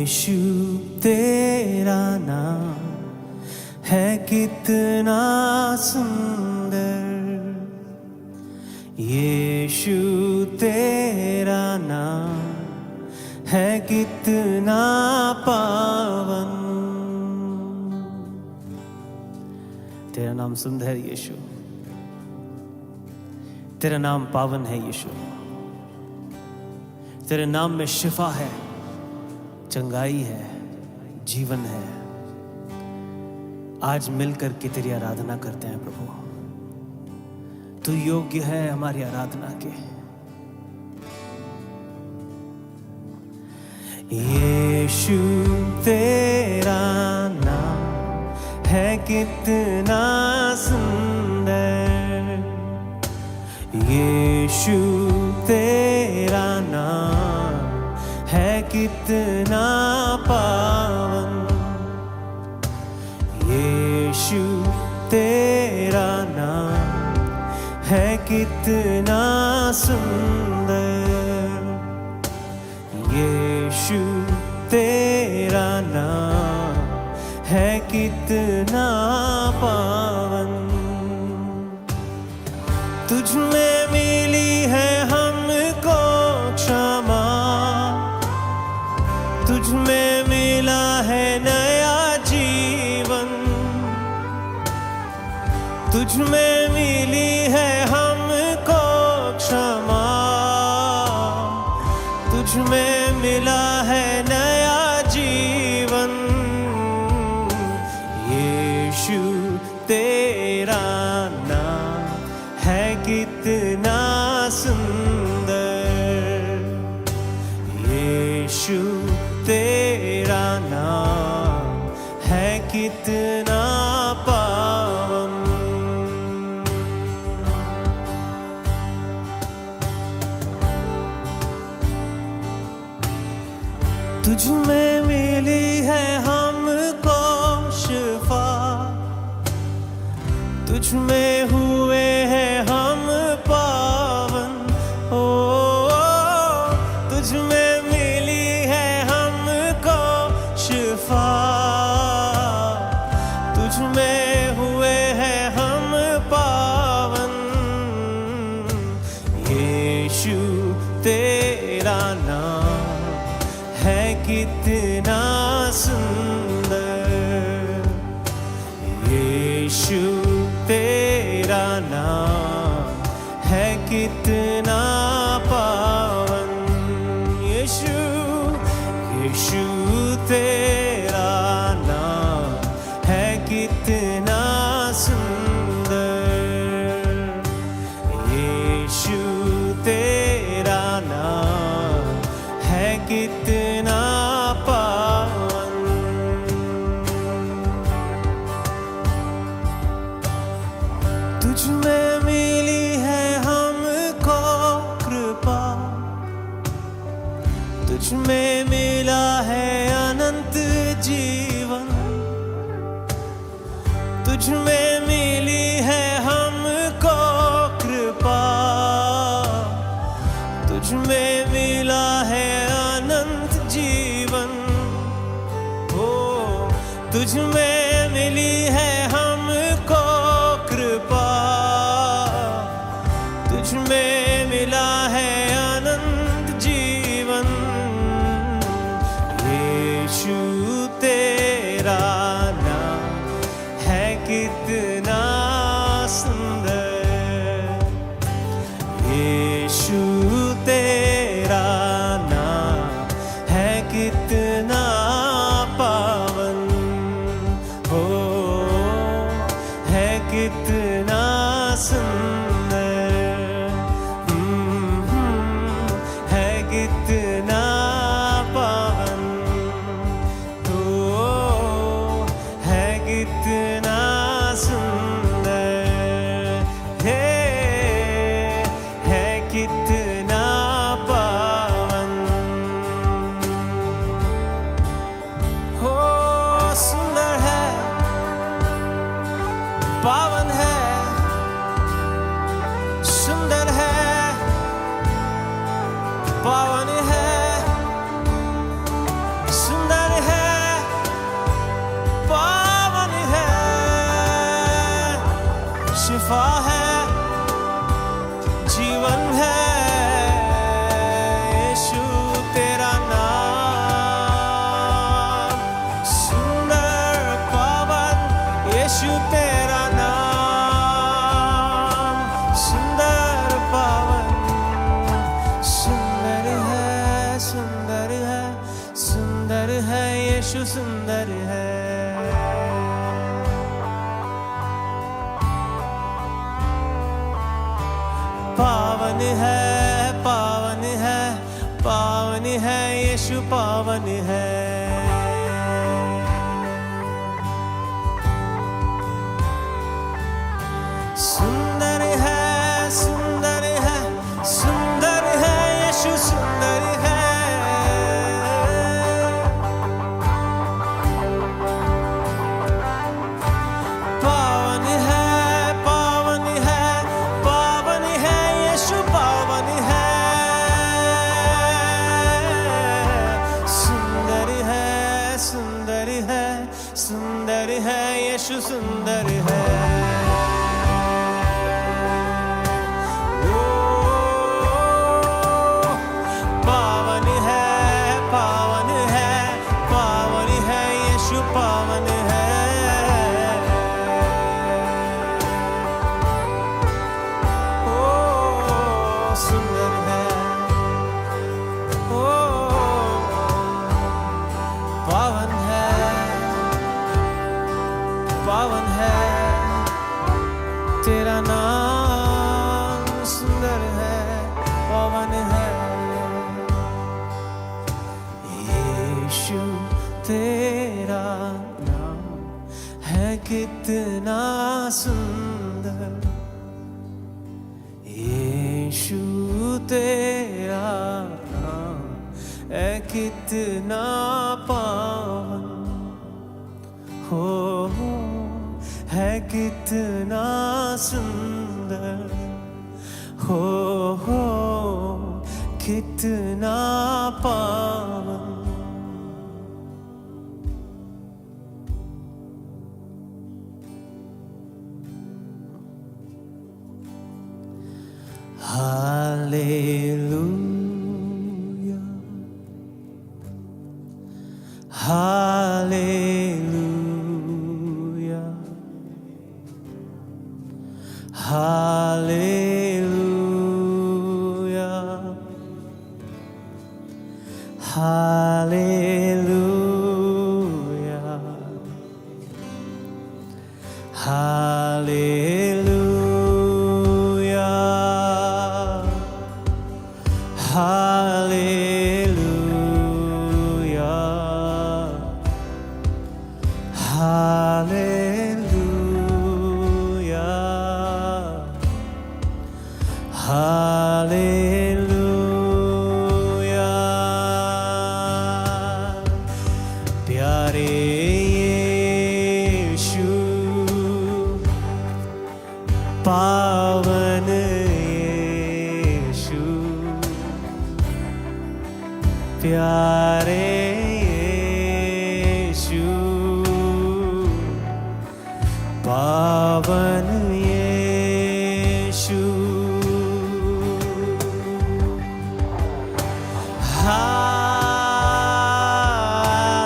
यीशु तेरा नाम है कितना सुंदर, यीशु तेरा नाम है कितना पावन। तेरा नाम सुंदर है यीशु, तेरा नाम पावन है यीशु, तेरे नाम में शिफा है, चंगाई है, जीवन है। आज मिलकर के तेरी आराधना करते हैं प्रभु, तू योग्य है हमारी आराधना के। यीशु तेरा नाम है कितना सुंदर, यीशु तेरा नाम है कितना पावन, यीशु तेरा नाम है कितना सुंदर, यीशु तेरा नाम है कितना पावन। तुझ में मिली है हमको क्षमा, तुझ में मिला है नया जीवन, तुझ में मिली है हमको क्षमा, तुझ में मिला है नया जीवन, यीशु तेरा नाम है कितना सुंदर, यीशु तेरा नाम है कितना पावन। तुझ में मिली है हमको शिफा, तुझ में हुए हैं हम पावन, ओ तुझ में मिली है हमको शिफा, तुझ में हुए हैं हम पावन, यीशु तेरा नाम है कितना सुंदर, यीशु तेरा नाम है कितना पावन, यीशु यीशु तेरा नाम है कितना सुंदर, यीशु तेरा नाम है कितना पावन। तुझ में मिली है हमको कृपा, तुझ में मिला है अनंत जीवन, तुझ में मिली है हमको कृपा, तुझ में मिला है अनंत जीवन, ओ तुझ में मिली है हमको कृपा, तुझ में मिला है अनंत जीवन, यीशु तेरा नाम है कितना सुंदर, यीशु तेरा नाम है कितना पावन, ओ सुंदर है। पावन है, पावन है, पावन है यीशु, पावन है। सुंदर है, सुंदर है, सुंदर है यीशु, सुंदर है। पावन है, पावन है, पावन है यीशु, पावन है। सुंदर है, सुंदर है, सुंदर है यीशु, सुंदर है। पावन है, ओ सुंदर है, ओ पावन है, पावन है तेरा नाम, सुंदर है, पावन है यीशु। तेरा नाम है कितना सुंदर, यीशु तेरा नाम है कितना पावन, हो है कितना सुंदर, हो कितना पावन। Hallelujah, hallelujah, hallelujah, hallelujah, hallelujah. Hallelujah, hallelujah, hallelujah। प्यारे यीशु, पावन यीशु, प्यारे यीशु, पावन यीशु।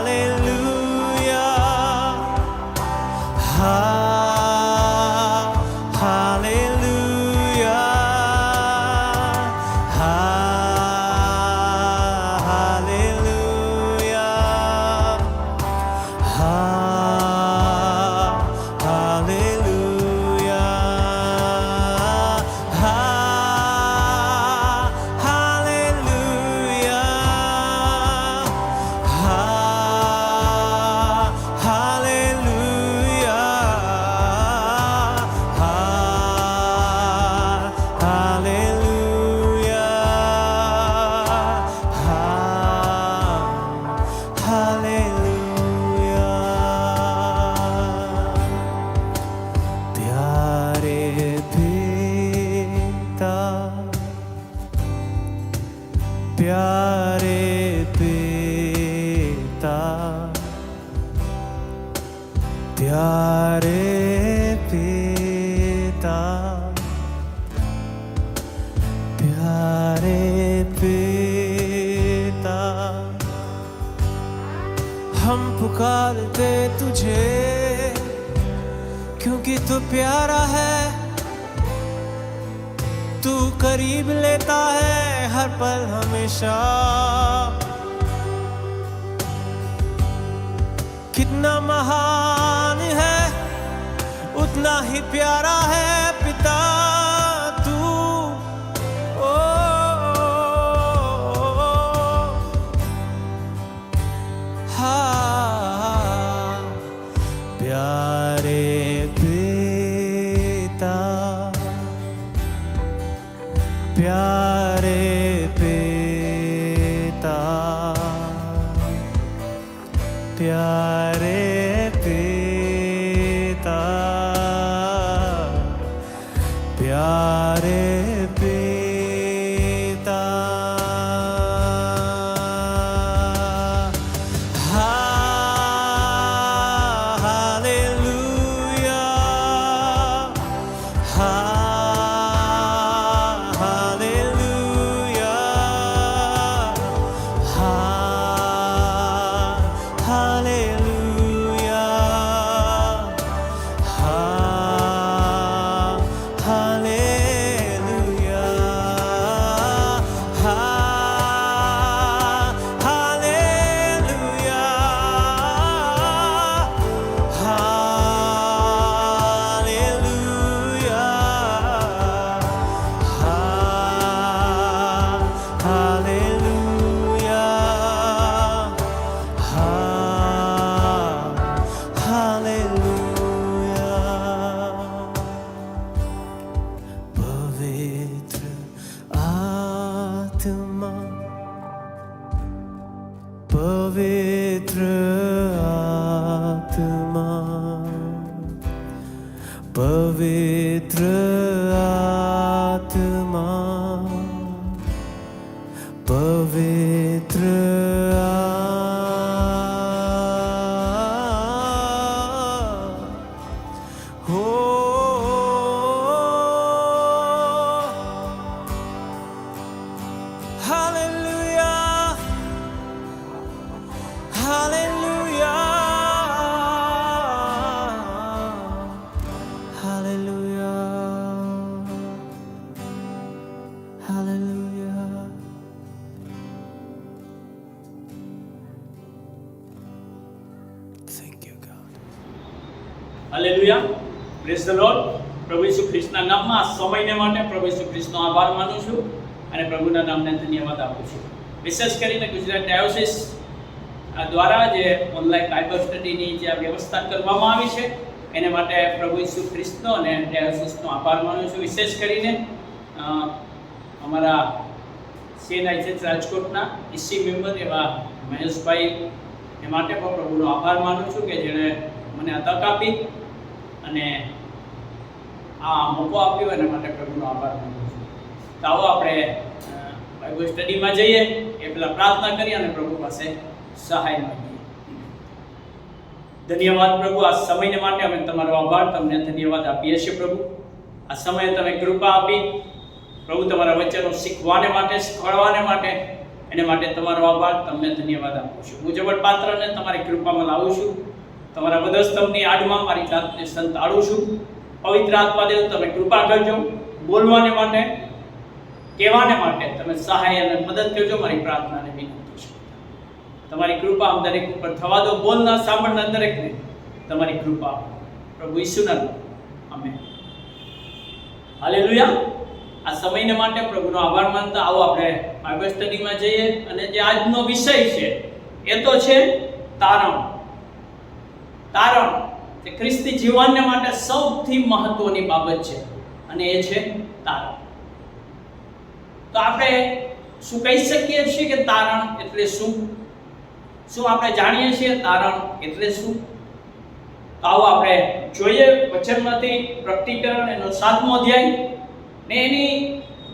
हालेलुया, हालेलुया, प्यारे पिता, प्यारे पिता, प्यारे पिता, हम पुकारते तुझे क्योंकि तू प्यारा है, तू करीब लेता है हर पल हमेशा। कितना महान है, उतना ही प्यारा है पिता तू। ओ हाँ, प्यारे पिता, प्यारे पिता, प्यारे पिता, प्यारे पिता। Hallelujah, hallelujah, hallelujah, hallelujah, hallelujah, hallelujah, hallelujah, hallelujah. पवित्र आत्मा, पवित्र आत्मा, पवित्र आत्मा, पवित्र हो। Hallelujah, hallelujah, hallelujah, hallelujah. Thank you, God. Hallelujah, praise the lord. પ્રભુ ઈસુ ખ્રિસ્તના નામમાં આ સમયને માટે પ્રભુ ઈસુ ખ્રિસ્તનો આભાર માનું છું અને પ્રભુના નામને ધન્યવાદ આપું છું. વિશેષ કરીને ગુજરાત ડાયોસિસ દ્વારા જે ઓનલાઈન બાઇબલ સ્ટડીની જે આ વ્યવસ્થા કરવામાં આવી છે એને માટે પ્રભુ ઈસુ ખ્રિસ્તનો અને ડાયોસિસનો આભાર માનું છું. વિશેષ કરીને અમારા CNICH રાજકોટના ઈસી મેમ્બર એવા મહેશભાઈ એ માટે પણ પ્રભુનો આભાર માનું છું કે જેણે મને આ તક આપી અને આ મોકો આપ્યો એના માટે પ્રભુનો આભાર માનું છું. તો આવો આપણે બાઇબલ સ્ટડીમાં જઈએ એ પહેલાં પ્રાર્થના કરી અને પ્રભુ પાસે સહાય માંગીએ. ધન્યવાદ પ્રભુ, આ સમયને માટે અમે તમારો આભાર, તમને ધન્યવાદ આપીએ છીએ પ્રભુ. આ સમયે તમે કૃપા આપી પ્રભુ, તમારા વચનો શીખવાને માટે, શીખવાડવાને માટે, એને માટે તમારો આભાર, તમને ધન્યવાદ આપું છું. હું જબર પાત્રને તમારી કૃપામાં લાવું છું. તમારા વધસ્તંભની આડમાં મારી જાતને સંતાડું છું. પવિત્ર આત્મા દેવ, તમે કૃપા કરજો. બોલવાને માટે, કહેવાને માટે તમે સહાય અને મદદ કરજો. મારી પ્રાર્થનાને વિનંતી છે. તમારી કૃપા આમ દરેક ઉપર થવા દો. બોલના, સાંભળના દરેકને તમારી કૃપા આપો. પ્રભુ ઈસુના નામમાં આમેન. હાલેલુયા. આ સમયને માટે પ્રભુનો આભાર માનતા આવો આપણે બાઇબલ સ્ટડીમાં જઈએ. અને જે આજનો વિષય છે એ તો છે તારણ. તારણ એ ખ્રિસ્તી જીવનને માટે સૌથી મહત્વની બાબત છે અને એ છે તારણ. તો આપણે શું કહી શકીએ છીએ કે તારણ એટલે શું? શું આપણે જાણીએ છીએ તારણ એટલે શું? તો આવો આપણે જોઈએ વચનમાંથી પ્રકટીકરણ એનો 7મો અધ્યાય ને એની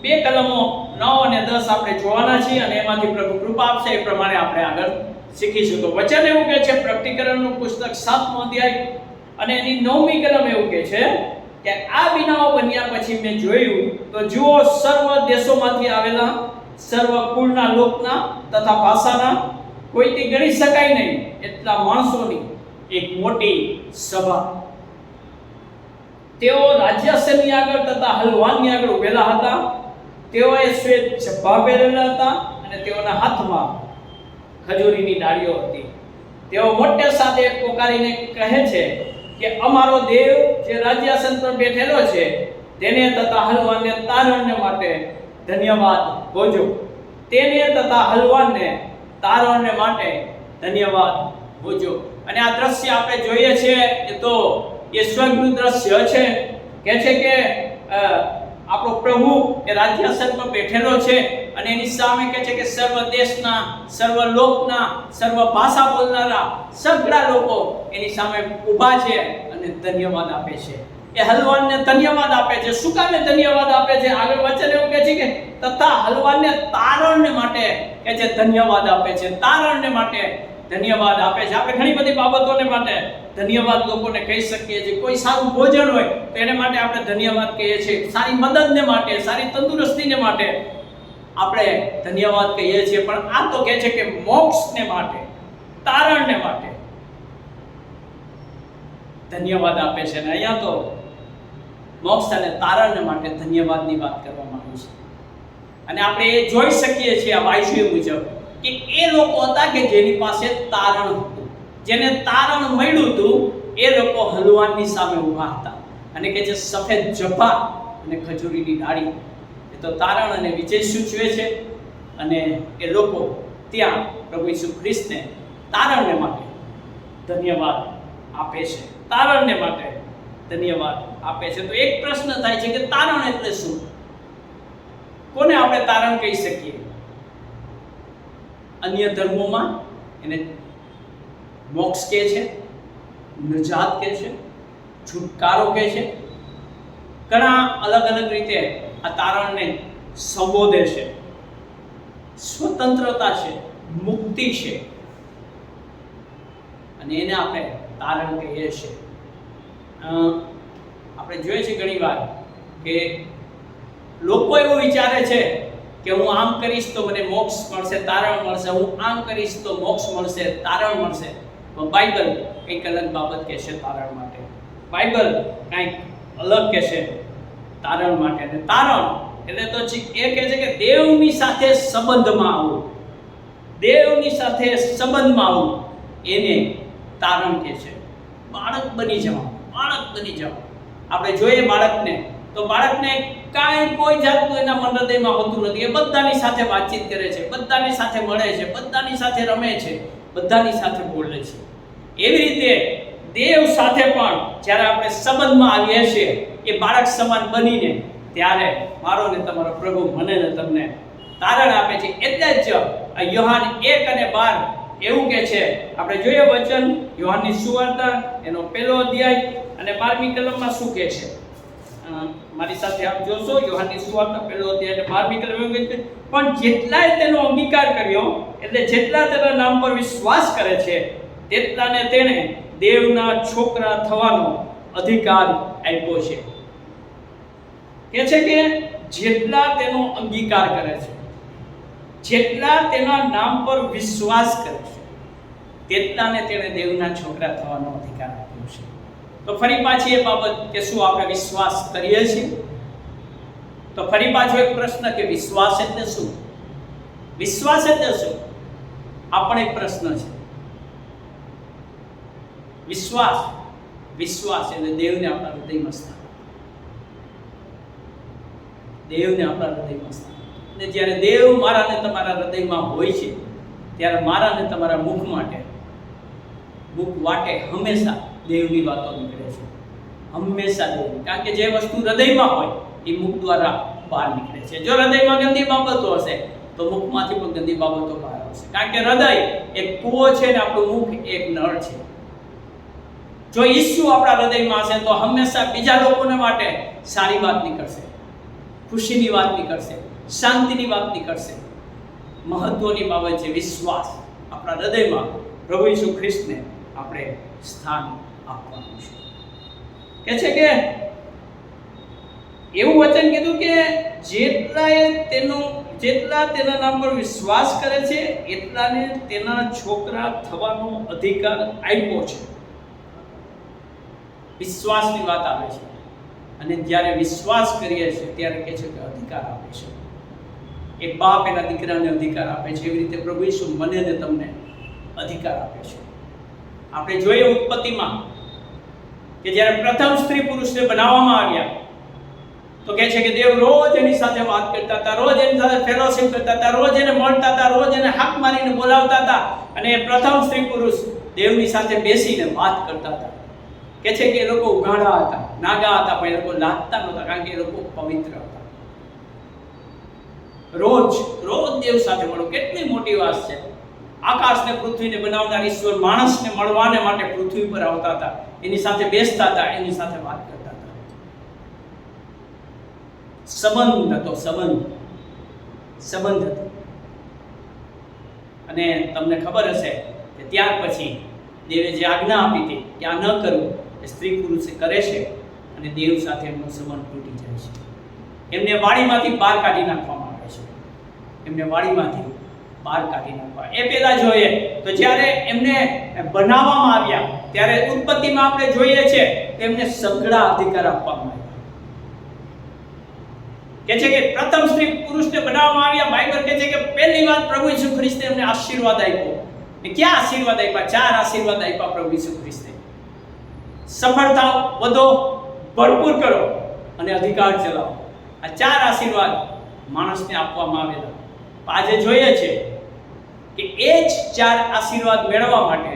2 કલમો 9 અને 10 આપણે જોવાના છીએ અને એમાંથી પ્રભુ કૃપા આપશે એ પ્રમાણે આપણે આગળ શીખીશું. તો વચન એવું કહે છે, પ્રકટીકરણનું પુસ્તક 7મો અધ્યાય અને એની 9મી કલમ એવું કહે છે કે આ બનાવો બન્યા પછી મેં જોયું તો જુઓ, સર્વ દેશોમાંથી આવેલા, સર્વ કુળના લોકના તથા ભાષાના, કોઈથી ગણી શકાય નહીં એટલા માણસોની એક મોટી સભા. તેઓ રાજ્યાસનની આગળ તથા હલવાનની આગળ ઉભેલા હતા. તેઓએ શ્વેત ઝભ્ભા પહેરેલા હતા અને તેઓના હાથમાં ખજૂરીની ડાળીઓ હતી. તેઓ મોટે સાથે પોકારીને કહે છે કે અમારો દેવ જે રાજ્યાસન પર બેઠેલો છે તેને તથા હલવાનને તારણને માટે ધન્યવાદ હોજો. તેને તથા હલવાનને તારણને માટે ધન્યવાદ હોજો. અને આ દ્રશ્ય આપણે જોઈએ છે એ તો એ સ્વર્ગનું દ્રશ્ય છે. કહે છે કે આપણો પ્રભુ એ રાજ્યાસન પર બેઠેલો છે અને એની સામે કહે છે કે સર્વ દેશના, સર્વ લોકના, સર્વ ભાષા બોલનારા સગળા લોકો એની સામે ઊભા છે અને ધન્યવાદ આપે છે. એ હલવાનને ધન્યવાદ આપે છે. શું કામે ધન્યવાદ આપે છે? આગળ વચન એવું કહે છે કે તથા હલવાનને તારણને માટે કહે છે ધન્યવાદ આપે છે. તારણને માટે ધન્યવાદ આપે છે. આપણે ઘણી બધી બાબતોને માટે ધન્યવાદ લોકોને કહી શકીએ છીએ. કોઈ સારું ભોજન હોય તો એને માટે આપણે ધન્યવાદ કહીએ છીએ. સારી મદદને માટે, સારી તંદુરસ્તીને માટે આપણે ધન્યવાદ કહીએ છીએ. પણ આ તો કહે છે કે મોક્ષને માટે, તારણને માટે ધન્યવાદ આપે છે. અને અહીંયા તો મોક્ષ અને તારણને માટે ધન્યવાદની વાત કરવામાં આવી છે. અને આપણે એ જોઈ શકીએ છીએ આ વાંચ્યું મુજબ કે એ લોકો હતા કે જેની પાસે તારણ હતું, જેને તારણ મળ્યું હતું, એ લોકો હલવાનની સામે ઊભા હતા. અને કે જે સફેદ જભા અને ખજૂરીની ડાળી, એ તો તારણ અને વિજય સૂચવે છે. અને એ લોકો ત્યાં પ્રભુ ઈસુ ખ્રિસ્તને તારણને માટે ધન્યવાદ આપે છે. તારણને માટે ધન્યવાદ આપે છે. તો એક પ્રશ્ન થાય છે કે તારણ એટલે શું? કોને આપણે તારણ કહી શકીએ? અન્ય ધર્મોમાં એને મોક્ષ કહે છે, નજાત કહે છે, છુટકારો કહે છે. ઘણા અલગ અલગ રીતે આ તારણને સંબોધે છે. સ્વતંત્રતા છે, મુક્તિ છે, અને એને આપણે તારણ કહીએ છીએ. આપણે જોઈએ છીએ ઘણીવાર કે લોકો એવું વિચારે છે કે હું આમ કરીશ તો મને મોક્ષ મળશે, તારણ મળશે, હું આમ કરીશ તો મોક્ષ મળશે, તારણ મળશે. પણ બાઇબલ કંઈક અલગ બાબત કહે છે તારણ માટે. બાઇબલ કંઈક અલગ કહે છે તારણ માટે. અને તારણ એટલે તો એ કહે છે કે દેવની સાથે સંબંધમાં આવવું, દેવની સાથે સંબંધમાં આવવું, એને તારણ કહે છે. બાળક બની જવાનું, બાળક બની જવાનું. આપણે જોઈએ બાળકને તો બાળકને કાંઈ કોઈ જાતનું એના મન હૃદયમાં હોતું નથી. એ બધાની સાથે વાતચીત કરે છે, બધાની સાથે મળે છે, બધાની સાથે રમે છે, બધાની સાથે બોલે છે. એવી રીતે દેવ સાથે પણ જ્યારે આપણે સંબંધમાં આવીએ છીએ એ બાળક સમાન બનીને, ત્યારે મારો ને તમારો પ્રભુ મને ને તમને તારણ આપે છે. એટલે જ યોહાન 1:12 એવું કહે છે. આપણે જોઈએ વચન યોહાનની સુવાર્તા એનો 1લો અધ્યાય અને 12મી કલમમાં શું કહે છે? મારી સાથે આપ જોશો. યોહાનની સુવાર્તા 1લો અધ્યાય અને 12મી કલમ એવું કહે છે, પણ જેટલાએ તેનો અંગીકાર કર્યો, એટલે જેટલા તેના નામ પર વિશ્વાસ કરે છે, તેટલાને તેણે દેવના છોકરા થવાનો અધિકાર આપ્યો છે. કહે છે કે જેટલા તેનો અંગીકાર કરે છે, જેટલા તેના નામ પર વિશ્વાસ કરે છે, તેટલાને તેણે દેવના છોકરા થવાનો અધિકાર આપ્યો છે. તો ફરી પાછી એ બાબત કે શું આપણે વિશ્વાસ કરીએ છીએ? તો ફરી પાછો એક પ્રશ્ન કે વિશ્વાસ એટલે શું? વિશ્વાસ એટલે શું? આ પણ એક પ્રશ્ન છે. વિશ્વાસ, વિશ્વાસ એટલે દેવને આપણા હૃદયમાં સ્થાન, દેવને આપણા હૃદયમાં સ્થાન. અને જ્યારે દેવ મારા ને તમારા હૃદયમાં હોય છે, ત્યારે મારા ને તમારા મુખ માટે, મુખ વાટે હંમેશા દેવની વાતો નીકળે છે. હંમેશા દેવની. કારણ કે જે વસ્તુ હૃદયમાં હોય એ મુખ દ્વારા બહાર નીકળે છે. જો હૃદયમાં ગંદી બાબતો હશે તો મુખમાંથી પણ ગંદી બાબતો બહાર આવશે. કારણ કે હૃદય એક કૂવો છે ને આપણું મુખ એક નળ છે. જો ઈસુ આપણા હૃદયમાં હશે તો હંમેશા બીજા લોકોને માટે સારી વાત નીકળશે, ખુશીની વાત નીકળશે, શાંતિની વાત નીકળશે. મહત્વની બાબત છે વિશ્વાસ. આપણા હૃદયમાં પ્રભુ ઈસુ ખ્રિસ્તને આપણે સ્થાન આપવાનું છે. કહે છે કે એવું વચન કીધું કે જેટલા તેના નામ પર વિશ્વાસ કરે છે એટલાને તેના છોકરા થવાનો અધિકાર આપ્યો છે. વિશ્વાસની વાત આવે છે. અને જ્યારે વિશ્વાસ કરીએ છીએ ત્યારે કહે છે કે અધિકાર આપે છે. એક બાપ એના દીકરાને અધિકાર આપે છે, એવી રીતે પ્રભુ ઈસુ મને ને તમને અધિકાર આપે છે. આપણે જોઈએ ઉત્પત્તિમાં કે જ્યારે પ્રથમ સ્ત્રી પુરુષને બનાવવામાં આવ્યા તો કહે છે કે દેવ રોજ એની સાથે વાત કરતા હતા, રોજ એની સાથે ફેલોશિપ કરતા હતા, રોજ એને મળતા હતા, રોજ એને હાક મારીને બોલાવતા હતા અને એ પ્રથમ સ્ત્રી પુરુષ દેવની સાથે બેસીને વાત કરતા હતા. કહે છે કે એ લોકો ઉઘાડા હતા, નાગા હતા, પણ એ લોકો લાગતા નહોતા કારણ કે એ લોકો પવિત્ર હતા. રોજ દેવ સાથે મળો, કેટલી મોટી વાત છે. આકાશને પૃથ્વીને બનાવનાર ઈશ્વર માણસને મળવાને માટે પૃથ્વી પર આવતા હતા, એની સાથે બેસતા હતા, એની સાથે વાત કરતા હતા. સંબંધ હતો. અને તમને ખબર હશે કે ત્યાર પછી દેવે જે આજ્ઞા આપી હતી કે આ ન કરવું, એ સ્ત્રી પુરુષે કરે છે અને દેવ સાથે એમનો સંબંધ તૂટી જાય છે. એમને વાડીમાંથી બહાર કાઢી નાખવામાં આવે છે. એ પહેલા જોઈએ તો જ્યારે એમને બનાવવામાં આવ્યા ત્યારે ઉત્પત્તિમાં આપણે જોઈએ છે કે એમને સઘળા અધિકાર આપવામાં આવ્યા. કહે છે કે પ્રથમ સ્ત્રી પુરુષને બનાવવામાં આવ્યા. બાઇબલ કહે છે કે પહેલી વાર પ્રભુ ઈસુ ખ્રિસ્તે એમને આશીર્વાદ આપ્યો. ને ક્યાં આશીર્વાદ આપ્યા? 4 આશીર્વાદ આપ્યા પ્રભુ ઈસુ ખ્રિસ્તે. સફળતા વધો, ભરપૂર કરો અને અધિકાર ચલાવો. આ 4 આશીર્વાદ માણસને આપવામાં આવેલા. આજે જોઈએ છે કે એ જ 4 આશીર્વાદ મેળવવા માટે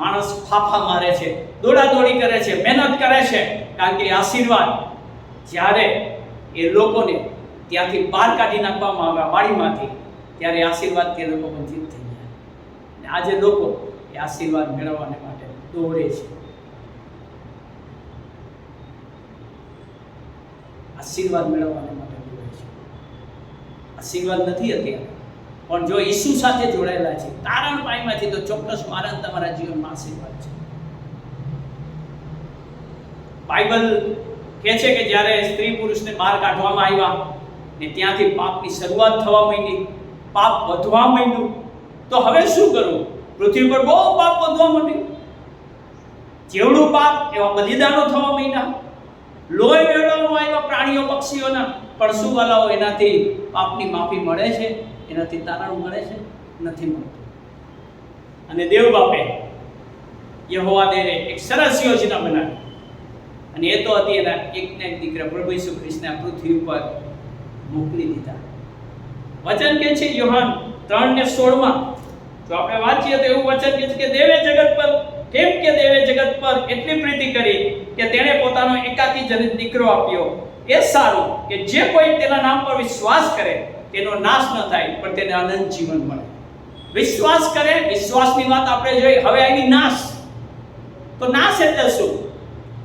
માણસ ફાફા મારે છે, દોડાદોડી કરે છે, મહેનત કરે છે, કારણ કે આશીર્વાદ જ્યારે એ લોકોને ત્યાંથી બહાર કાઢી નાખવામાં આવ્યા વાડીમાંથી, ત્યારે આશીર્વાદ તે લોકો વંચિત થઈ ગયા. અને આજે લોકો એ આશીર્વાદ મેળવવાને માટે દોડે છે. આશીર્વાદ મેળવવાને માટે દોડે છે. આશીર્વાદ નથી અત્યારે, પણ જો ઈસુ સાથે જોડાયેલા છે, તારણ પાઈમાંથી, તો ચોક્કસ મારા તમારા જીવનમાં આશીર્વાદ છે. બાઇબલ કહે છે કે જ્યારે સ્ત્રી પુરુષને બહાર કાઢવામાં આવ્યા ને ત્યાંથી પાપની શરૂઆત થવા માંડી, પાપ વધવા માંડ્યું, તો હવે શું કરવું? પૃથ્વી પર બહુ પાપ વધવા માંડ્યું. જેવડું પાપ એવા બલિદાનો થવા માંડ્યા, લોહી વેડવામાં આવ્યા પ્રાણીઓ પક્ષીઓના. પણ શું વાલાઓ, એનાથી પાપની માફી મળે છે? એનાથી તારણ મળે છે? નથી મળતું. અને દેવ બાપે યહોવા દેવે એક સરસ યોજના બનાવી, અને એ તો હતી એના એકને એક દીકરા પ્રભુ ઈસુ ખ્રિસ્તને આ પૃથ્વી ઉપર મોકલી દીધા. વચન કહે છે યોહાન 3:16 જો આપણે વાંચીએ તો એવું વચન કહે છે કે દેવે જગત પર એટલી પ્રીતિ કરી કે તેણે પોતાનો એકાકી જનિત દીકરો આપ્યો. એ સારું કે જે કોઈ તેના નામ પર વિશ્વાસ કરે તેનો નાશ ન થાય, પણ તેને અનંત જીવન મળે. વિશ્વાસ કરે, વિશ્વાસની વાત આપણે જોઈ. હવે આવી નાશ, તો નાશ એટલે શું?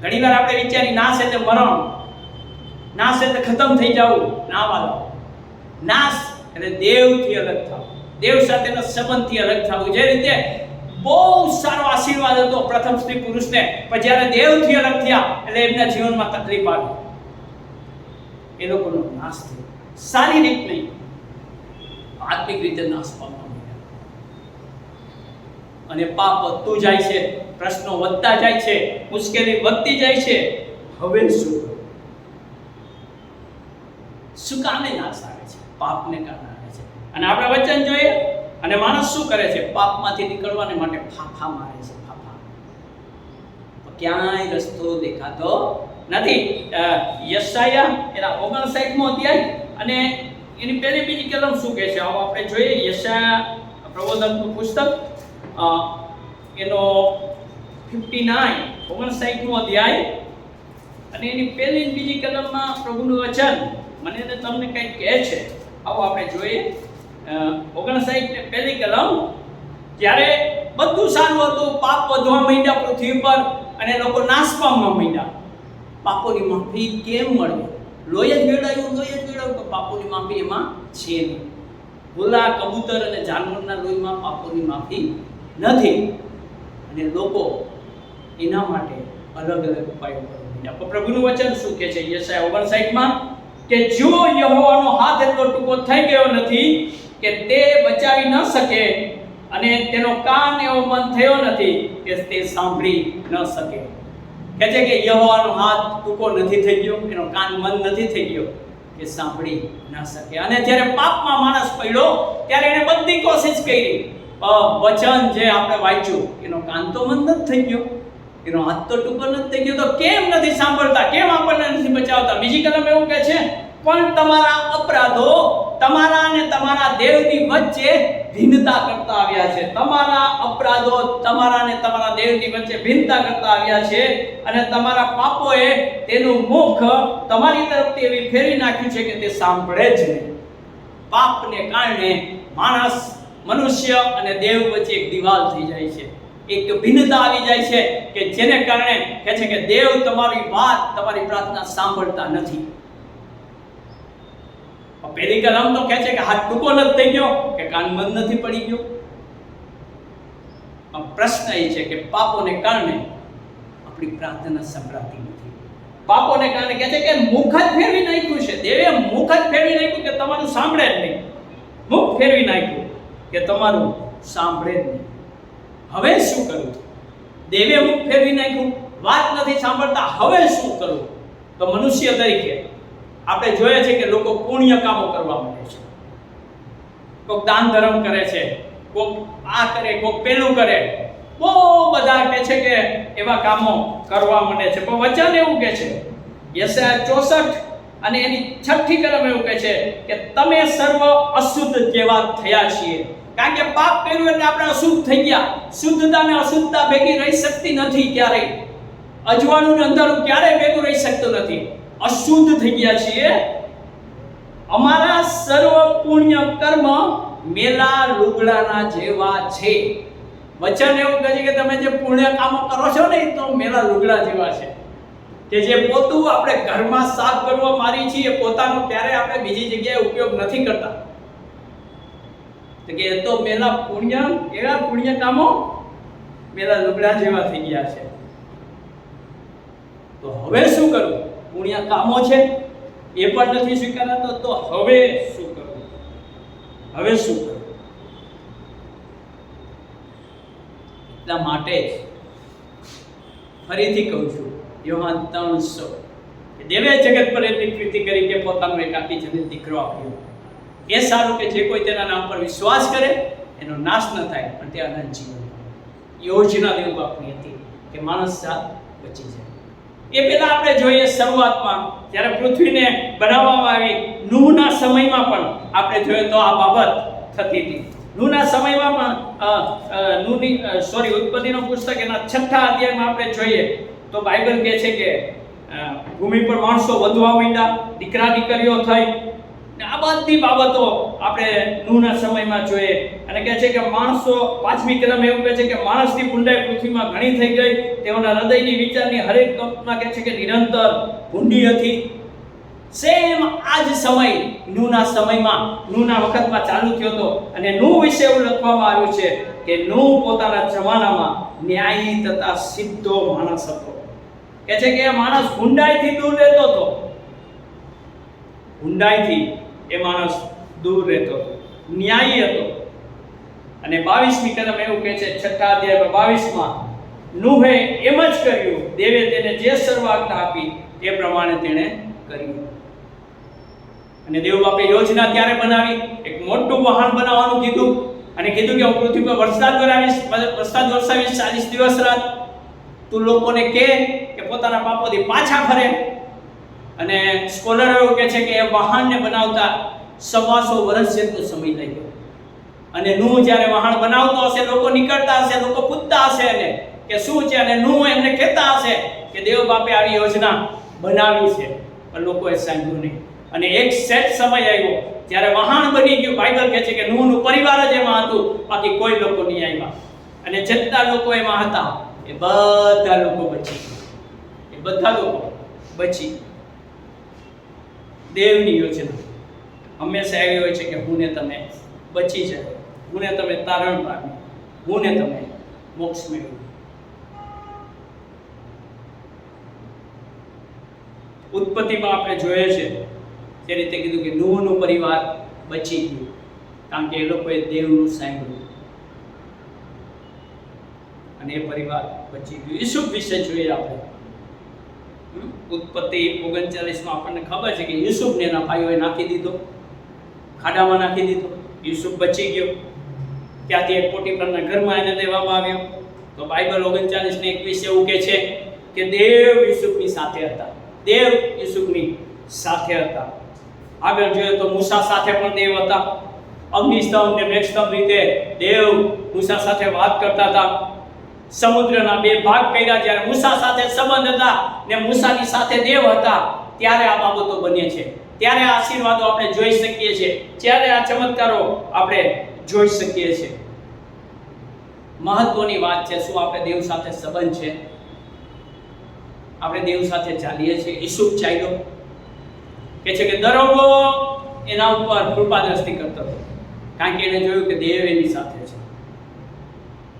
ઘણીવાર આપણે વિચારી નાશ એટલે મરણ, નાશ એટલે ખતમ થઈ જવું. ના વાલો, નાશ એટલે દેવથી અલગ થવું, દેવ સાથેના સંબંધથી અલગ થવું. જે રીતે બહુ સારો આશીર્વાદ હતો પ્રથમ સ્ત્રી પુરુષને, પણ જ્યારે દેવથી અલગ થયા એટલે એમના જીવનમાં તકલીફ આવી. એ લોકોનો નાશ થયો. શારીરિક નહીં, આત્મિક રીતે નાશ પામવા માંડ્યા. અને પાપ વધતું જાય છે, પ્રશ્નો વધતા જાય છે, મુશ્કેલી વધતી જાય છે. હવે શું કરવું? શું કામે નાશ આવે છે? પાપને કારણે આવે છે. અને આપણે વચન જોઈએ, અને માણસ શું કરે છે? પાપમાંથી નીકળવાને માટે ફાફા મારે છે. ક્યાંય રસ્તો દેખાતો નથી. યશાયા એના 59મો અધ્યાય અને એની પહેલી બીજી કલમ શું કહે છે? આવો આપણે જોઈએ. યશાયા પ્રબોધકનું પુસ્તક એનો 59મો અધ્યાય અને એની પહેલી બીજી કલમમાં પ્રભુનું વચન મને ને તમને કંઈક કહે છે. આવો આપણે જોઈએ. 59 ને પહેલી કલમ, જ્યારે બધું સારું હતું, પાપ વધવા માંડ્યા પૃથ્વી પર અને લોકો નાશ પામવા માંડ્યા, પાપોની માફી કેમ મળે? લોહી જ વેડાયું, તો પાપોની માફી એમાં છે નહીં. ભૂલા, કબૂતર અને જાનવરના લોહીમાં પાપોની માફી નથી. અને લોકો એના માટે અલગ અલગ ઉપાયો કરવા માંડ્યા. પ્રભુનું વચન શું કહે છે યશાયા 59માં? કે જો યહોવાનો હાથ એટલો ટૂંકો થઈ ગયો નથી કે તે બચાવી ન શકે, અને તેનો કાન એવો બંધ થયો નથી કે તે સાંભળી ન શકે. કહે છે કે યહોવાનો હાથ ટૂંકો નથી થઈ ગયો, એનો કાન બંધ નથી થઈ ગયો કે સાંભળી ન શકે. અને જ્યારે પાપમાં માણસ પડ્યો ત્યારે એણે બધી કોશિશ કરી, વચન જે આપણે વાંચ્યું એનો કાન તો બંધ નથી થઈ ગયો, એનો હાથ તો ટૂંકો નથી થઈ ગયો, તો કેમ નથી સાંભળતા, કેમ આપણને નથી બચાવતા? બીજી કલમ એવું કહે છે, પણ તમારા અપરાધો તમારા અને તમારા દેવની વચ્ચે ભિન્નતા કરતા આવ્યા છે. તમારા અપરાધો તમારા અને તમારા દેવની વચ્ચે ભિન્નતા કરતા આવ્યા છે, અને તમારા પાપોએ તેનું મુખ તમારી તરફથી એવી ફેરવી નાખ્યું છે કે તે સાંભળે જ નહીં. પાપને કારણે મનુષ્ય અને દેવ વચ્ચે એક દિવાલ થઈ જાય છે, એક ભિન્નતા આવી જાય છે કે જેને કારણે કહે છે કે દેવ તમારી વાત, તમારી પ્રાર્થના સાંભળતા નથી. પહેલી કલમ તો કહે છે કે હાથ ટૂંકો નથી થઈ ગયો કે કાન બંધ નથી પડી ગયો. પ્રશ્ન એ છે કે પાપોને કારણે આપણી પ્રાર્થના સંભળાતી નથી. પાપોને કારણે કહે છે કે મુખ જ ફેરવી નાખ્યું છે, દેવે મુખ જ ફેરવી નાખ્યું કે તમારું સાંભળે જ નહીં. મુખ ફેરવી નાખ્યું કે તમારું સાંભળે જ નહીં. હવે શું કરવું? દેવે મુખ ફેરવી નાખ્યું, વાત નથી સાંભળતા, હવે શું કરવું? તો મનુષ્ય તરીકે આપણે જોઈએ છે કે લોકો પુણ્ય કામો કરવા માંડે છે. કોક દાન ધર્મ કરે છે, કોક આ કરે, કોક પેલું કરે, બહુ બધા કહે છે કે એવા કામો કરવા માંડે છે. પણ વચન એવું કહે છે, યશાયા 64 અને એની 6ઠી કલમ એવું કહે છે કે તમે સર્વ અશુદ્ધ જેવા થયા છીએ. કારણ કે પાપ કર્યું એટલે આપણે અશુદ્ધ થઈ ગયા. શુદ્ધતા અને અશુદ્ધતા ભેગી રહી શકતી નથી ક્યારેય. અજવાળું ને અંધારું ક્યારેય ભેગું રહી શકતું નથી. અશુદ્ધ થઈ ગયા છીએ. અમારા સર્વ પુણ્ય કર્મ મેલા લુગડાના જેવા છે. વચન એવું કહે છે કે તમે જે પુણ્ય કામો કરો છો ને, તો મેલા લુગડા જેવા છે. કે જે પોતું આપણે ઘરમાં સાફ કરવા મારી છીએ, પોતાનો ત્યારે આપણે બીજી જગ્યાએ ઉપયોગ નથી કરતા. તો કે એ તો મેલા પુણ્ય, એવા પુણ્ય કામો મેલા લુગડા જેવા થઈ ગયા છે. તો હવે શું કરવું? પુણ્ય કામો છે એ પણ નથી સ્વીકારાતો, તો હવે શું કરવું? હવે શું કરવું? એટલા માટે જ ફરીથી કહું છું, યોહાન 3:16 કે દેવે જગત પર એટલી પ્રીતિ કરી કે પોતાનો એકાકી જનિત દીકરો આપ્યો. એ સારું કે જે કોઈ તેના નામ પર વિશ્વાસ કરે એનો નાશ ન થાય, પણ તે અનંત જીવન. યોજના દેવ બાપની હતી કે માણસ જાત બચી જાય. એ પહેલા આપણે જોઈએ શરૂઆતમાં જ્યારે પૃથ્વીને બનાવવામાં આવી, નૂહના સમયમાં પણ આપણે જોઈએ તો આ બાબત થતી હતી. નૂહના સમયમાં પણ ઉત્પત્તિનો પુસ્તક એના 6ઠા અધ્યાયમાં આપણે જોઈએ તો બાઇબલ કહે છે કે ભૂમિ પર માણસો વધવા માંડ્યા, દીકરા દીકરીઓ થઈ. આ બધી બાબતો આપણે નૂહના સમયમાં જોઈએ. અને કહે છે કે માણસો, 5મી કલમ એવું કહે છે કે માણસની ભૂંડાઈ પૃથ્વીમાં ઘણી થઈ ગઈ. તેઓના હૃદયની વિચારની હરેક કલ્પના કહે છે કે નિરંતર ભૂંડી હતી. સેમ આ જ સમય નૂહના સમયમાં, નૂહના વખતમાં ચાલુ થયો હતો. અને નૂહ વિશે એવું લખવામાં આવ્યું છે કે નૂહ પોતાના જમાનામાં ન્યાયી તથા સીધો માણસ હતો. કહે છે કે માણસ ભૂંડાઈથી દૂર રહેતો હતો. ભૂંડાઈથી એ માણસ દૂર રહેતો હતો, ન્યાયી હતો. અને 22મી કલમ એવું કહે છે, 6ઠા અધ્યાયમાં 22માં, નૂહે એમ જ કર્યું, દેવે તેને જે સર્વ આજ્ઞા આપી એ પ્રમાણે તેણે કર્યું. અને દેવ બાપે યોજના ત્યારે બનાવી, એક મોટું વહાણ બનાવવાનું કીધું અને કીધું કે હું પૃથ્વી પર વરસાદ વરસાવીશ 40 દિવસ રાત. તું લોકોને કહે કે પોતાના પાપોથી પાછા ફરે. અને સ્કોલર એવું કહે છે કે એ વહાણને બનાવતા 125 વર્ષ જેટલો સમય લઈ ગયો. અને નૂહ જ્યારે વહાણ બનાવતો હશે, લોકો નીકળતા હશે, લોકો પૂછતા હશે એને કે શું છે, અને નૂહ એમને કહેતા હશે કે દેવ બાપે આવી યોજના બનાવી છે, પણ લોકોએ સાંભળ્યું નહીં. અને એક સેટ સમય આવ્યો જ્યારે વહાણ બની ગયું. બાઇબલ કહે છે કે નૂહનું પરિવાર જ એમાં હતું, બાકી કોઈ લોકો નહીં આવ્યા. અને જેટલા લોકો એમાં હતા એ બધા લોકો બચી ગયા. એ બધા લોકો બચી. દેવની યોજના હંમેશા એવી હોય છે કે હું ને તમે બચી જાય, હું ને તમે તારણ પામી, હું ને તમે મોક્ષ મેળવ્યું. ઉત્પત્તિમાં આપણે જોઈએ છે તે રીતે કીધું કે નૂહનું પરિવાર બચી ગયું કારણ કે એ લોકોએ દેવનું સાંભળ્યું અને એ પરિવાર બચી ગયું. યુસુફ વિશે જોઈએ આપણે. ઉત્પત્તિ 39માં આપણને ખબર છે કે યુસુફને એના ભાઈઓએ નાખી દીધો, ખાડામાં નાખી દીધો. યુસુફ બચી ગયો. ત્યાંથી એક પોટીફરના ઘરમાં એને દેવામાં આવ્યો. તો બાઇબલ 39:21 એવું કહે છે કે દેવ યુસુફની સાથે હતા. દેવ યુસુફની સાથે હતા. આગળ જોઈએ તો મૂસા સાથે પણ દેવ હતા. અગ્નિસ્તંભ ને મેઘસ્તંભ રીતે દેવ મૂસા સાથે વાત કરતા હતા. સમુદ્રના 2 ભાગ કર્યા. જ્યારે મૂસા સાથે સંબંધ હતા ને મૂસાની સાથે દેવ હતા, ત્યારે આ બાબતો બને છે. ત્યારે આ આશીર્વાદો આપણે જોઈ શકીએ છીએ. ત્યારે આ ચમત્કારો આપણે જોઈ શકીએ છીએ. મહત્વની વાત છે, શું આપણે દેવ સાથે સંબંધ છે? આપણે દેવ સાથે ચાલીએ છીએ. યુસુફ ચાલ્યો, કે છે કે દરોગો એના ઉપર કૃપા દ્રષ્ટિ કરતો હતો, કારણ કે એને જોયું કે દેવ એની સાથે છે.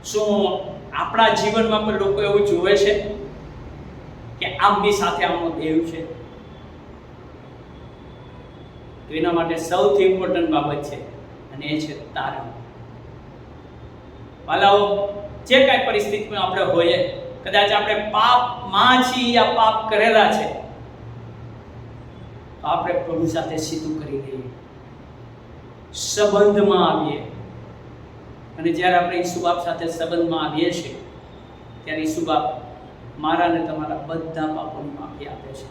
શું આપણા જીવનમાં પણ લોકો એવું જોવે છે કે આમની સાથે આમનો દેવ છે? તો એના માટે સૌથી ઇમ્પોર્ટન્ટ બાબત છે, અને એ છે તારણ. વાલાઓ, જે કાંઈ પરિસ્થિતિમાં આપણે હોઈએ, કદાચ આપણે પાપમાં છીએ યા પાપ કરેલા છે, તો આપણે પ્રભુ સાથે સીધું કરી દઈએ, સંબંધમાં આવીએ. અને જ્યારે આપણે ઈસુ બાપ સાથે સંબંધમાં આવીએ છીએ, ત્યારે ઈસુ બાપ મારા ને તમારા બધા પાપોની માફી આપે છે.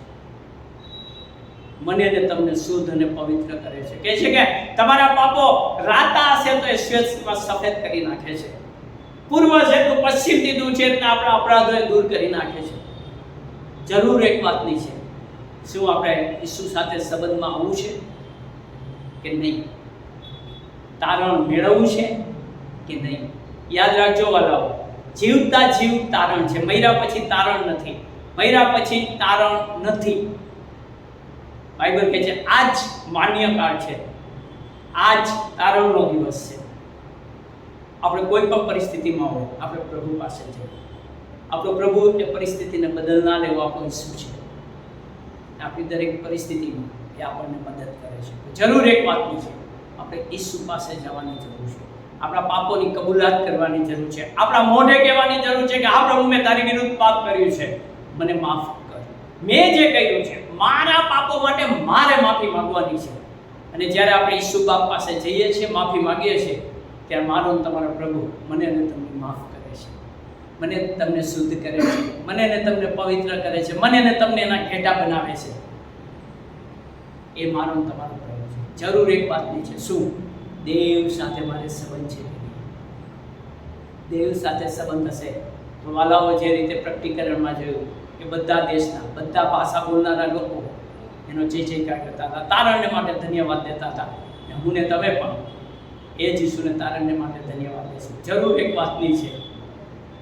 મને ને તમને શુદ્ધ અને પવિત્ર કરે છે. કહે છે કે તમારા પાપો રાતા હશે તો એ શ્વેતમાં સફેદ કરી નાખે છે. પૂર્વ જેટલું પશ્ચિમથી દૂર છે એટલે આપણા અપરાધોએ દૂર કરી નાખે છે. જરૂર એક વાતની છે, શું આપણે ઈસુ સાથે સંબંધમાં આવવું છે કે નહીં? તારણ મેળવવું છે કે નહીં? યાદ રાખજો વાલાઓ, જીવતા જીવ તારણ છે. મર્યા પછી તારણ નથી. મર્યા પછી તારણ નથી. બાઇબલ કહે છે આજ માન્ય કાળ છે, આજ તારણનો દિવસ છે. આપણે કોઈ પણ પરિસ્થિતિમાં હોય, આપણે પ્રભુ પાસે જઈએ. આપણો પ્રભુ એ પરિસ્થિતિને બદલના લેવો આપણો ઈસુ છે. આપણી દરેક પરિસ્થિતિમાં એ આપણને મદદ કરે છે. જરૂર એક વાતની છે, આપણે ઈસુ પાસે જવાની જરૂર છે. આપણા પાપોની કબૂલાત કરવાની જરૂર છે. આપણા મોઢે કહેવાની જરૂર છે કે હા પ્રભુ, મેં તારી વિરુદ્ધ પાપ કર્યું છે, મને માફ કર. મેં જે કર્યું છે મારા પાપો માટે મારે માફી માંગવાની છે. અને જ્યારે આપણે ઈસુ બાપ પાસે જઈએ છીએ, માફી માંગીએ છીએ, ત્યારે મારો તમારો પ્રભુ મને અને તમને માફ કરે છે, મને તમને શુદ્ધ કરે છે, મને અને તમને પવિત્ર કરે છે, મને અને તમને એના ઘેટા બનાવે છે. એ મારો તમારો પ્રભુ છે. જરૂર એક વાતની છે, શું? દેવ સાથે મારે સંબંધ છે. દેવ સાથે સંબંધ હશે તો વાલાઓ, જે રીતે પ્રકટીકરણમાં જોયું કે બધા દેશના બધા ભાષા બોલનારા લોકો એનો જે જયકાર કરતા હતા, તારણને માટે ધન્યવાદ દેતા હતા. અને હું ને તમે પણ એ જ ઈસુને તારણને માટે ધન્યવાદ દેશું. જરૂર એક વાતની છે,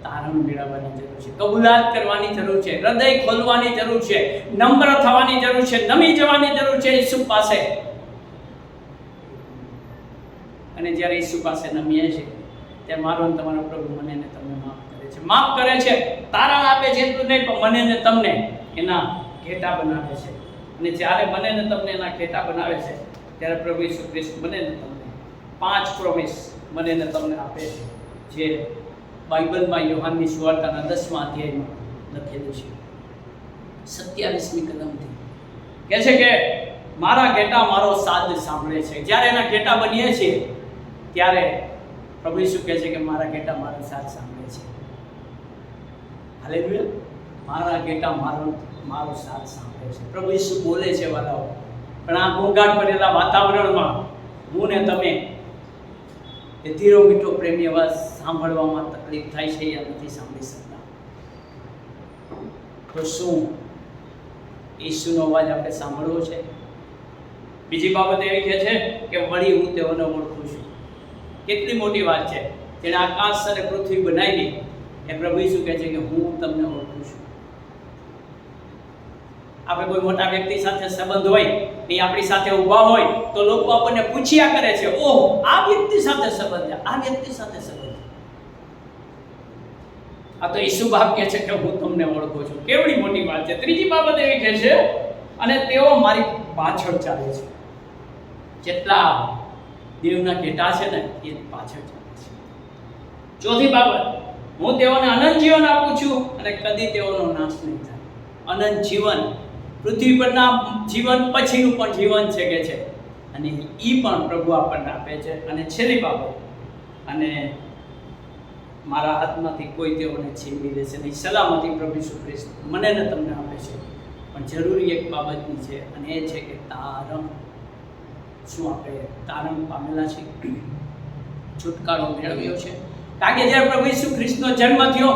તારણ મેળવવાની જરૂર છે, કબૂલાત કરવાની જરૂર છે, હૃદય ખોલવાની જરૂર છે, નમ્ર થવાની જરૂર છે, નમી જવાની જરૂર છે ઈસુ પાસે. અને જ્યારે ઈસુ પાસે નમીએ છીએ, ત્યારે મારો અને તમારો પ્રભુ મને ને તમને માફ કરે છે. માફ કરે છે, તારણ આપે છે એટલું નહીં, પણ મને ને તમને એના ઘેટા બનાવે છે. અને જ્યારે મને ને તમને એના ઘેટા બનાવે છે, ત્યારે પ્રભુ ઈસુ ખ્રિસ્ત મને ને તમને 5 પ્રોમિસ મને ને તમને આપે છે, જે બાઇબલમાં યોહાનની સુવાર્તાના 10મા અધ્યાયમાં લખેલું છે. 27મી કલમથી કહે છે કે મારા ઘેટા મારો સાદ સાંભળે છે. જ્યારે એના ઘેટા બનીએ છીએ, ત્યારે પ્રભુ ઈસુ કહે છે કે મારા ઘેટા મારો સાદ સાંભળે છે. હાલેલુયા! મારા ઘેટા મારો સાદ સાંભળે છે. પ્રભુ ઈસુ બોલે છે વાલાઓ. પણ આ ઘોંઘાટ ભરેલા વાતાવરણમાં હું ને તમે એ ધીરો મીઠો પ્રેમી અવાજ સાંભળવામાં તકલીફ થાય છે યા નથી સાંભળી શકતા. તો શું ઈસુનો અવાજ આપણે સાંભળવો છે? બીજી બાબત એવી છે કે વળી હું તેઓને ઓળખું છું. કેટલી મોટી વાત છે! જેણે આકાશ અને પૃથ્વી બનાવી, એ પ્રભુ ઈસુ કહે છે કે હું તમને ઓળખું છું. આપણે કોઈ મોટા વ્યક્તિ સાથે સંબંધ હોય, એ આપણી સાથે ઊભા હોય, તો લોકો આપણને પૂછ્યા કરે છે, ઓહ, આ વ્યક્તિ સાથે સંબંધ છે, આ વ્યક્તિ સાથે સંબંધ છે. આ તો ઈસુ બાપ કહે છે કે હું તમને ઓળખું છું. કેવડી મોટી વાત છે! ત્રીજી બાબત એવી કહે છે, અને તેઓ મારી પાછળ ચાલે છે. જેટલા દેવના ઘેટા છે ને, એ પાછળ ચાલે છે. ચોથી બાબત, હું તેઓને અનંત જીવન આપું છું, અને કદી તેઓનો નાશ નહીં થાય. અનંત જીવન, પૃથ્વી પરના જીવન પછીનું પણ જીવન છે કે છે, અને એ પણ પ્રભુ આપણને આપે છે. અને છેલ્લી બાબત, અને મારા હાથમાંથી કોઈ તેઓને છીનવી લેશે નહીં. સલામતી પ્રભુ ઈસુ ખ્રિસ્ત મને ને તમને આપે છે. પણ જરૂરી એક બાબતની છે, અને એ છે કે તારણ. શું આપણે તારણ પામેલા છે? છુટકારો મેળવ્યો છે? કારણ કે જ્યારે પ્રભુ ઈસુ ખ્રિસ્તનો જન્મ થયો,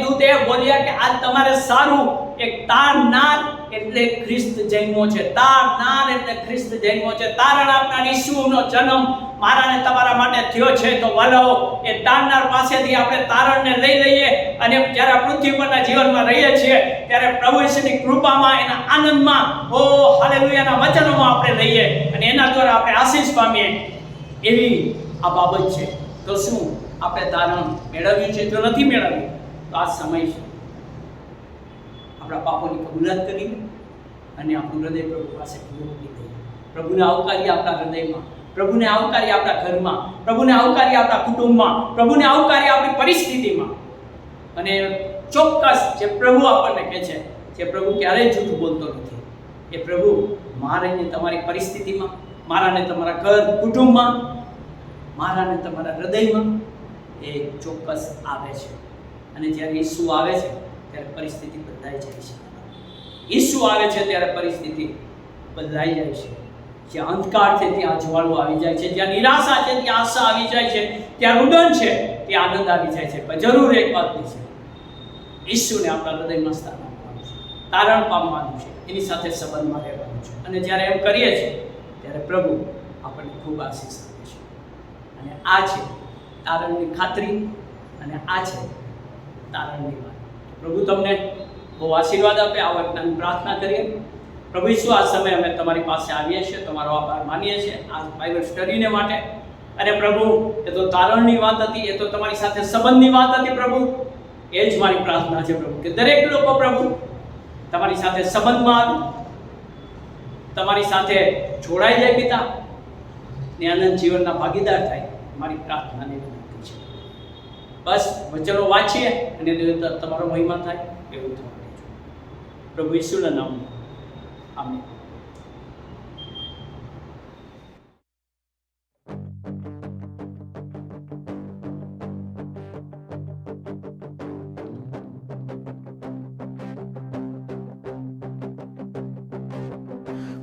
દૂત એ બોલ્યા કે આ તમારે સારું એક તારનાર એટલે ખ્રિસ્ત જન્મો છે. તારનાર એટલે ખ્રિસ્ત જન્મો છે. તારણ આપનાર ઈસુનો જન્મ મારા ને તમારા માટે થયો છે. તો વલાઓ એ તારનાર પાસેથી આપણે તારણને લઈ લઈએ, અને જ્યારે પૃથ્વી પરના જીવનમાં રહીએ છીએ ત્યારે પ્રભુ ઈસુની કૃપામાં, એના આનંદમાં, ઓ હાલેલુયાના વચનોમાં આપણે રહીએ, અને એના દ્વારા આપણે આશીષ પામીએ. એવી આ બાબત છે. તો શું આપણે તારણ મેળવ્યું છે? જો નથી મેળવ્યું તો આ સમય છે આપણા પાપોની કબૂલાત કરીને અને આપણું હૃદય પ્રભુ પાસે મૂકી દઈએ. પ્રભુને આવકારીએ આપણા હૃદયમાં, પ્રભુને આવકારીએ આપણા ઘરમાં, પ્રભુને આવકારીએ આપણા કુટુંબમાં, પ્રભુને આવકારીએ આપણી પરિસ્થિતિમાં. અને ચોક્કસ જે પ્રભુ આપણને કહે છે, જે પ્રભુ ક્યારેય જૂઠ બોલતો નથી, એ પ્રભુ મારા ને તમારી પરિસ્થિતિમાં, મારા ને તમારા ઘર કુટુંબમાં, મારા ને તમારા હૃદયમાં એ ચોક્કસ આવે છે. અને જ્યારે ઈસુ આવે છે ત્યારે પરિસ્થિતિ બદલાઈ જાય છે. ઈસુ આવે છે ત્યારે પરિસ્થિતિ બદલાઈ જાય છે. જ્યાં અંધકાર છે ત્યાં અજવાળું આવી જાય છે, જ્યાં નિરાશા છે ત્યાં આશા આવી જાય છે, ત્યાં રુદન છે ત્યાં આનંદ આવી જાય છે. પણ જરૂર એક વાતની છે, ઈસુને આપણા હૃદયમાં સ્થાન આપવાનું છે, તારણ પામવાનું છે, એની સાથે સંબંધમાં રહેવાનું છે. અને જ્યારે એમ કરીએ છીએ ત્યારે પ્રભુ આપણને ખૂબ આશીષ આપે છે. અને આ છે તારણની ખાતરી, અને આ છે તારણની વાત. પ્રભુ તમને બહુ આશીર્વાદ આપે. આ વખતની પ્રાર્થના કરીએ. પ્રભુ ઈસુ, આ સમય અમે તમારી પાસે આવીએ છીએ, તમારો આભાર માનીએ છીએ આ બાઇબલ સ્ટડીને માટે. અને પ્રભુ, એ તો તારણની વાત હતી, એ તો તમારી સાથે સંબંધની વાત હતી. પ્રભુ, એ જ મારી પ્રાર્થના છે પ્રભુ, કે દરેક લોકો પ્રભુ તમારી સાથે સંબંધમાં આવે, તમારી સાથે જોડાઈ જાય પિતા, ને આનંદ જીવનના ભાગીદાર થાય. મારી પ્રાર્થનાની વિનંતી છે. બસ વચનો વાંચીએ અને તમારો મહિમા થાય એવું થવા દેજો. પ્રભુ ઈસુના નામમાં આમીન.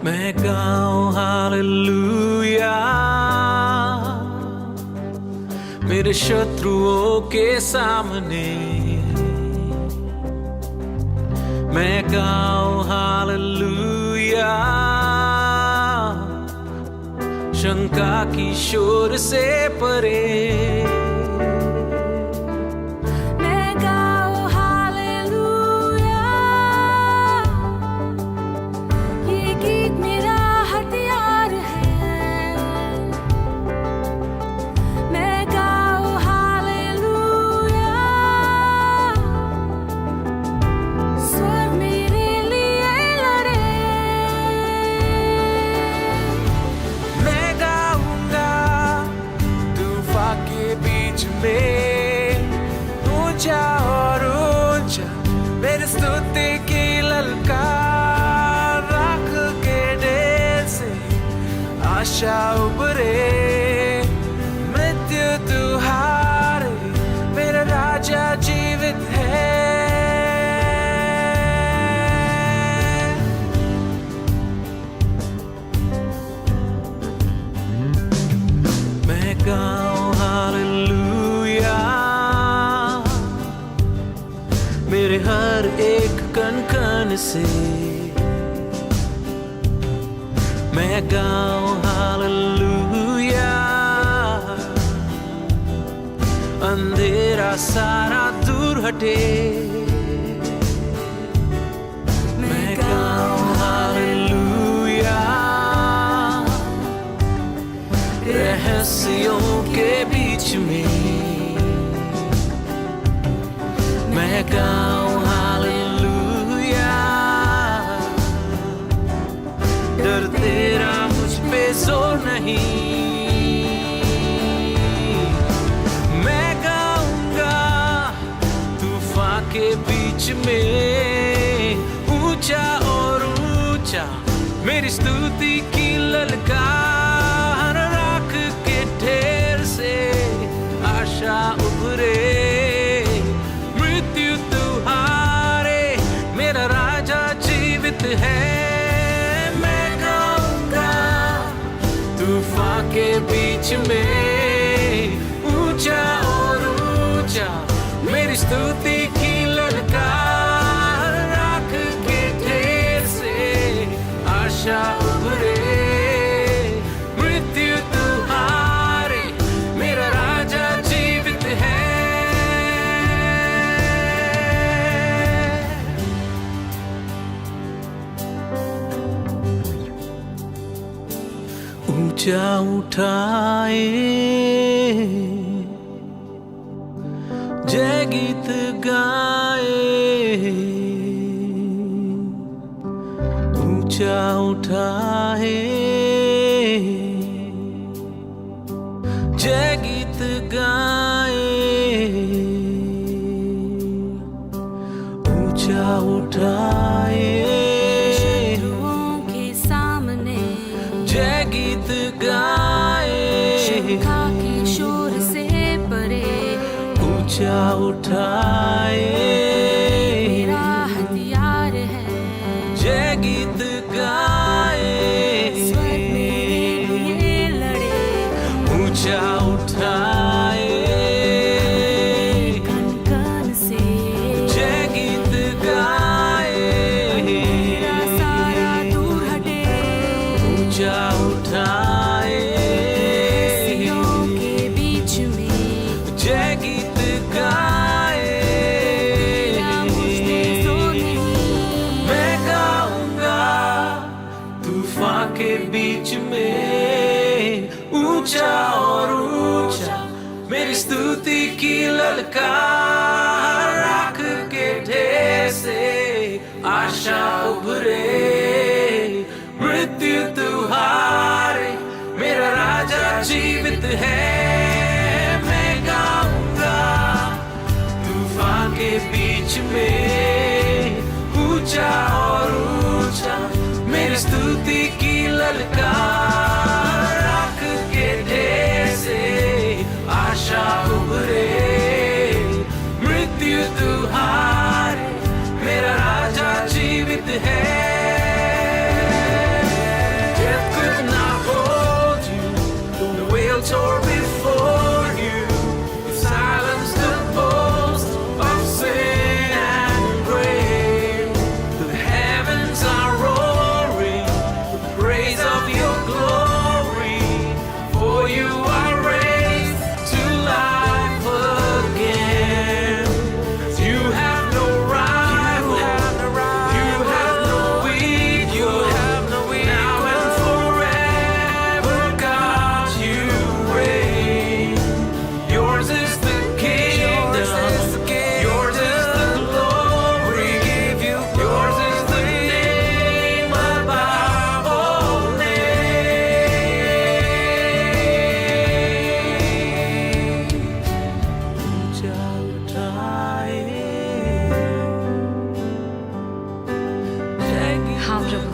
मैं गाऊं हालेलुया मेरे शत्रुओं के सामने, मैं गाऊं हालेलुया शंका की शोर से परे, आशा उभरे मृत्यु तुहारे, मेरा राजा जीवित है। मैं गाऊं हालेलुया मेरे हर एक कण कण से, मैं गाऊं हालेलुया अंधेरा सारा दूर हटे, मैं गाऊं हालेलुया रहस्यों के बीच में, मैं गाऊं हालेलुया डर तेरा मुझ पे जोर नहीं, मैं गाऊंगा तूफान के बीच में ऊंचा और ऊंचा मेरी स्तुति की ललकार, राख के ढेर ऊंचा उठाए, जय गीत गाए, ऊंचा उठाए, जय गीत गाए, ऊंचा उठाए, शत्रुओं के सामने जय गीत गाए, शंखा के शोर से परे ऊंचा उठाए, मेरा हथियार है, जय गीत गाए, स्वर्ग मेरे लिए लड़े, ऊंचा उठाए, कण कण से जय गीत गाए, मेरा सारा दूर हटे, ऊंचा उठाए, सियों के बीच में जय गीत गाए, तेरा मुझ पे जोर नहीं, मैं गाऊंगा तूफान के बीच में, ऊंचा और ऊंचा मेरी स्तुति की ललकार, राख के ढेर से आशा उभरे, मृत्यु तू हारे, मेरा राजा जीवित है, मैं गाऊंगा तूफान के बीच में, ऊंचा और ऊंचा मेरी स्तुति की ललकार, राख के ढेर से आशा उभरे, मृत्यु तू हारे, मेरा राजा जीवित है। Death could not hold you, the whale tore before you, you silenced the boast of sin and grave. The heavens are roaring with the praise of your glory, for you are raised to life again. You have no rival, you have no equal, now and forever, God, you reign. Yours is the kingdom, yours is the glory, yours is the name above all names. ऊंचा उठाए, हाँ प्रभु,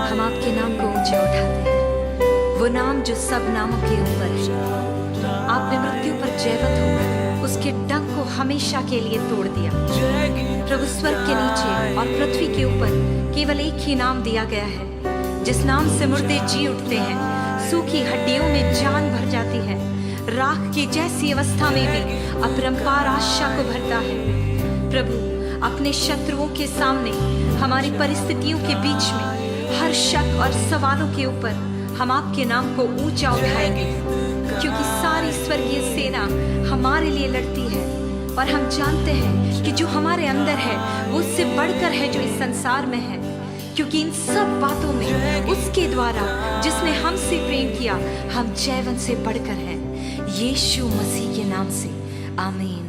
हम आपके नाम को ऊंचे उठाते हैं, वो नाम जो सब नामों के ऊपर है। आपने मृत्यु पर जयवंत होकर उसके डंक को हमेशा के लिए तोड़ दिया। प्रभु, स्वर्ग के नीचे और पृथ्वी के ऊपर केवल एक ही नाम दिया गया है, जिस नाम से मुर्दे जी उठते हैं, सूखी हड्डियों में जान भर जाती है, राख की जैसी अवस्था में भी अपरंपार आशा को भरता है। प्रभु, अपने शत्रुओं के सामने, हमारी परिस्थितियों के बीच में, हर शक और सवालों के ऊपर हम आपके नाम को ऊंचा उठाएंगे, क्योंकि सारी स्वर्गीय सेना हमारे लिए लड़ती है और हम जानते हैं कि जो हमारे अंदर है वो उससे बढ़कर है जो इस संसार में है, क्योंकि इन सब बातों में उसके द्वारा जिसने हमसे प्रेम किया हम जयवंत से बढ़कर हैं। यीशु मसीह के नाम से आमीन।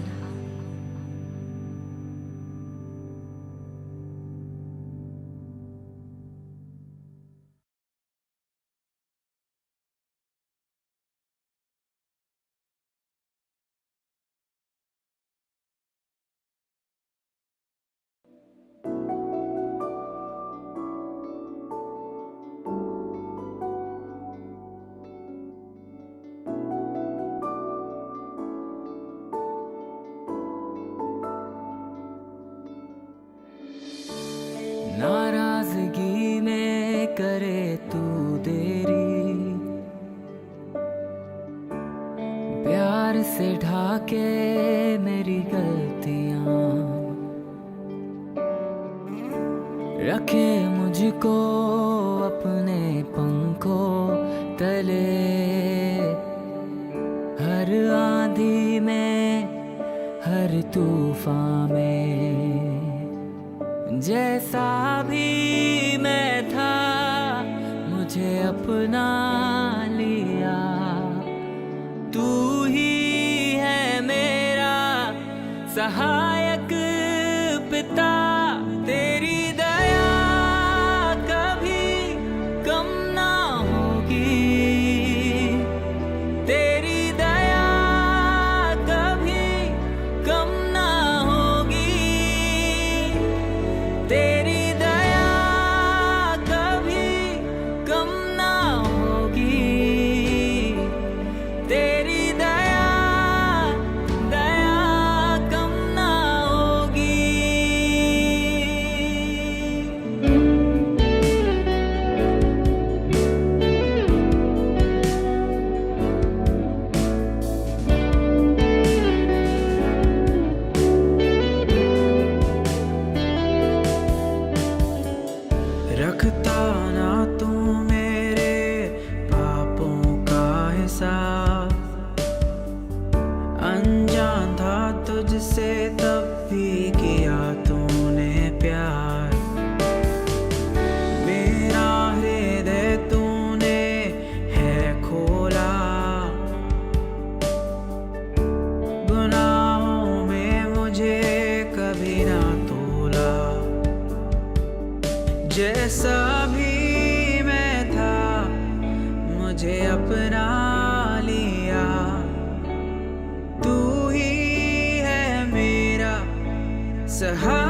नाराजगी में करे तू देरी, प्यार से ढाके मेरी गलतियां, रखे मुझको अपने पंखों तले, हर आंधी में हर तूफान में, जैसा भी मैं था मुझे अपना लिया। जैसा भी मैं था मुझे अपना लिया। तू ही है मेरा सहारा।